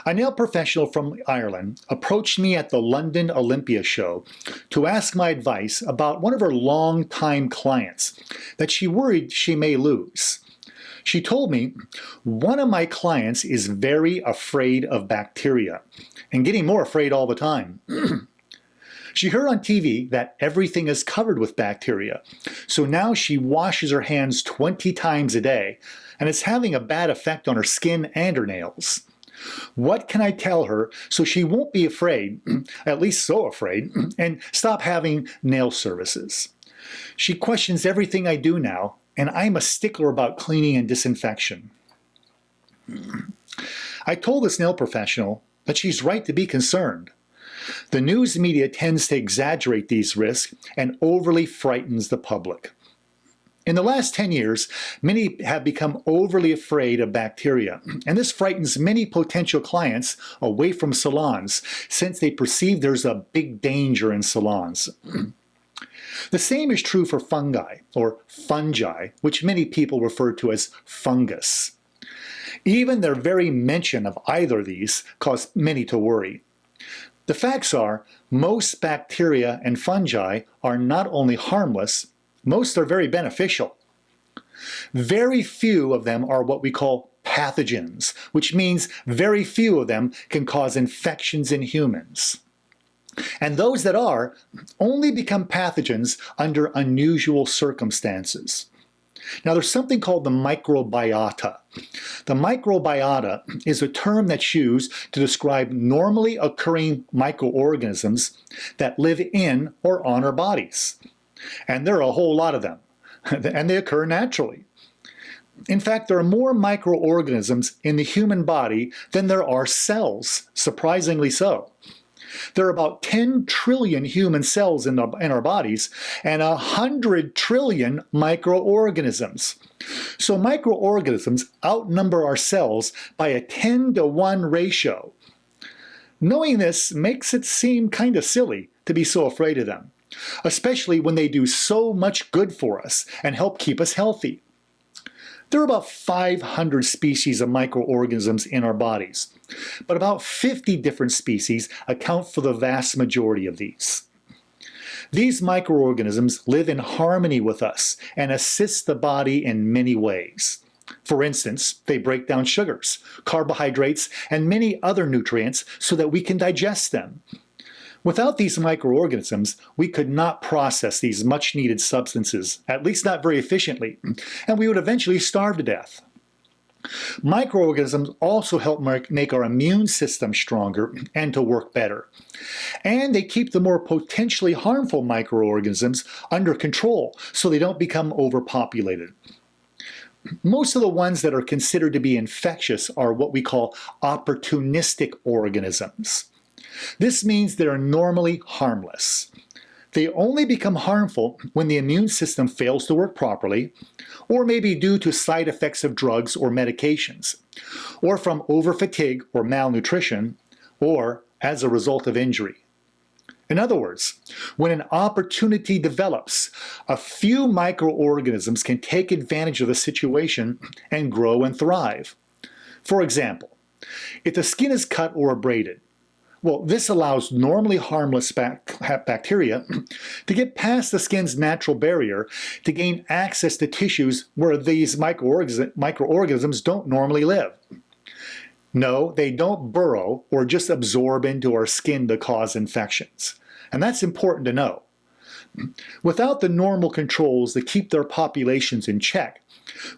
A nail professional from Ireland approached me at the London Olympia show to ask my advice about one of her longtime clients that she worried she may lose. She told me, one of my clients is very afraid of bacteria and getting more afraid all the time. She heard on TV that everything is covered with bacteria, so now she washes her hands 20 times a day, and it's having a bad effect on her skin and her nails. What can I tell her so she won't be afraid, at least so afraid, and stop having nail services? She questions everything I do now, and I'm a stickler about cleaning and disinfection. I told this nail professional that she's right to be concerned. The news media tends to exaggerate these risks and overly frightens the public. In the last 10 years, many have become overly afraid of bacteria, and this frightens many potential clients away from salons since they perceive there's a big danger in salons. The same is true for fungi, or fungi, which many people refer to as fungus. Even their very mention of either of these cause many to worry. The facts are, most bacteria and fungi are not only harmless, most are very beneficial. Very few of them are what we call pathogens, which means very few of them can cause infections in humans. And those that are only become pathogens under unusual circumstances. Now there's something called the microbiota. The microbiota is a term that's used to describe normally occurring microorganisms that live in or on our bodies. And there are a whole lot of them, and they occur naturally. In fact, there are more microorganisms in the human body than there are cells, surprisingly so. There are about 10 trillion human cells in our bodies and 100 trillion microorganisms. So microorganisms outnumber our cells by a 10-to-1 ratio. Knowing this makes it seem kind of silly to be so afraid of them, especially when they do so much good for us and help keep us healthy. There are about 500 species of microorganisms in our bodies, but about 50 different species account for the vast majority of these. These microorganisms live in harmony with us and assist the body in many ways. For instance, they break down sugars, carbohydrates, and many other nutrients so that we can digest them. Without these microorganisms, we could not process these much-needed substances, at least not very efficiently, and we would eventually starve to death. Microorganisms also help make our immune system stronger and to work better. And they keep the more potentially harmful microorganisms under control so they don't become overpopulated. Most of the ones that are considered to be infectious are what we call opportunistic organisms. This means they are normally harmless. They only become harmful when the immune system fails to work properly, or maybe due to side effects of drugs or medications, or from overfatigue or malnutrition, or as a result of injury. In other words, when an opportunity develops, a few microorganisms can take advantage of the situation and grow and thrive. For example, if the skin is cut or abraded, well, this allows normally harmless bacteria to get past the skin's natural barrier to gain access to tissues where these microorganisms don't normally live. No, they don't burrow or just absorb into our skin to cause infections. And that's important to know. Without the normal controls that keep their populations in check,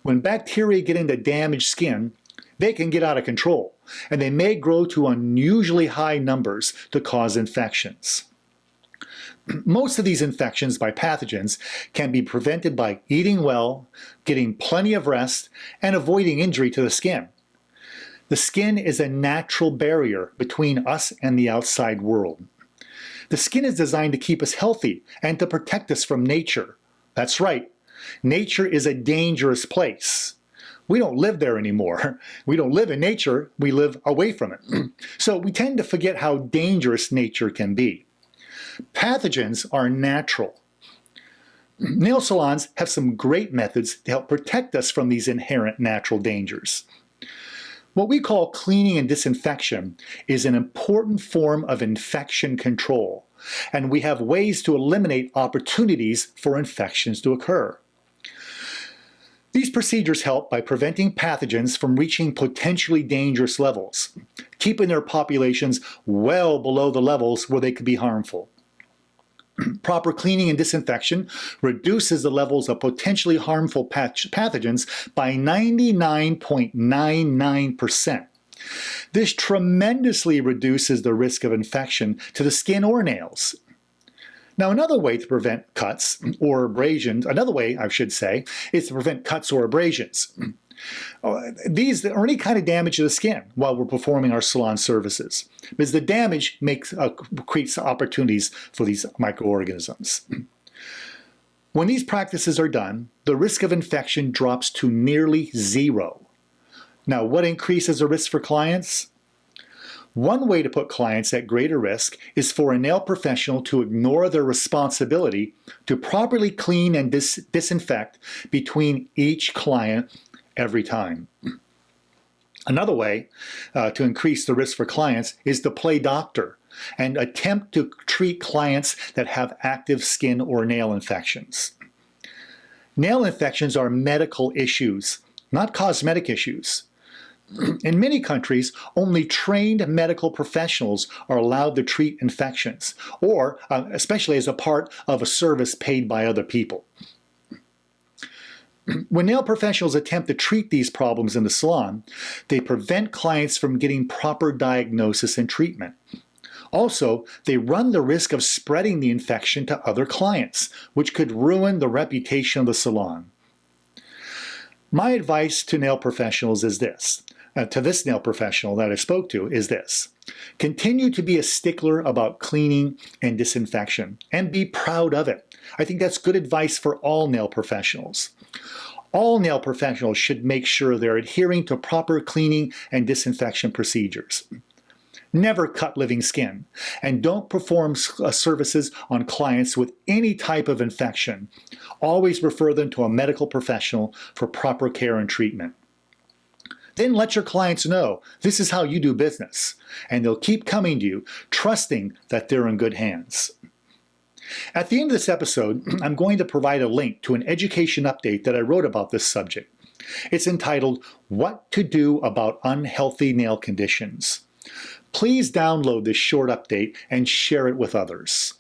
when bacteria get into damaged skin, they can get out of control, and they may grow to unusually high numbers to cause infections. Most of these infections by pathogens can be prevented by eating well, getting plenty of rest, and avoiding injury to the skin. The skin is a natural barrier between us and the outside world. The skin is designed to keep us healthy and to protect us from nature. That's right, nature is a dangerous place. We don't live there anymore. We don't live in nature, we live away from it. So we tend to forget how dangerous nature can be. Pathogens are natural. Nail salons have some great methods to help protect us from these inherent natural dangers. What we call cleaning and disinfection is an important form of infection control, and we have ways to eliminate opportunities for infections to occur. These procedures help by preventing pathogens from reaching potentially dangerous levels, keeping their populations well below the levels where they could be harmful. Proper cleaning and disinfection reduces the levels of potentially harmful pathogens by 99.99%. This tremendously reduces the risk of infection to the skin or nails. Now, another way to prevent cuts or abrasions, is to prevent cuts or abrasions. These or any kind of damage to the skin while we're performing our salon services, because the damage creates opportunities for these microorganisms. When these practices are done, the risk of infection drops to nearly zero. Now, what increases the risk for clients? One way to put clients at greater risk is for a nail professional to ignore their responsibility to properly clean and disinfect between each client every time. Another way to increase the risk for clients is to play doctor and attempt to treat clients that have active skin or nail infections. Nail infections are medical issues, not cosmetic issues. In many countries, only trained medical professionals are allowed to treat infections, or especially as a part of a service paid by other people. When nail professionals attempt to treat these problems in the salon, they prevent clients from getting proper diagnosis and treatment. Also, they run the risk of spreading the infection to other clients, which could ruin the reputation of the salon. My advice to nail professionals is this. To this nail professional that I spoke to is this. Continue to be a stickler about cleaning and disinfection, and be proud of it. I think that's good advice for all nail professionals. All nail professionals should make sure they're adhering to proper cleaning and disinfection procedures. Never cut living skin, and don't perform services on clients with any type of infection. Always refer them to a medical professional for proper care and treatment. Then let your clients know this is how you do business, and they'll keep coming to you, trusting that they're in good hands. At the end of this episode, I'm going to provide a link to an education update that I wrote about this subject. It's entitled, What to Do About Unhealthy Nail Conditions. Please download this short update and share it with others.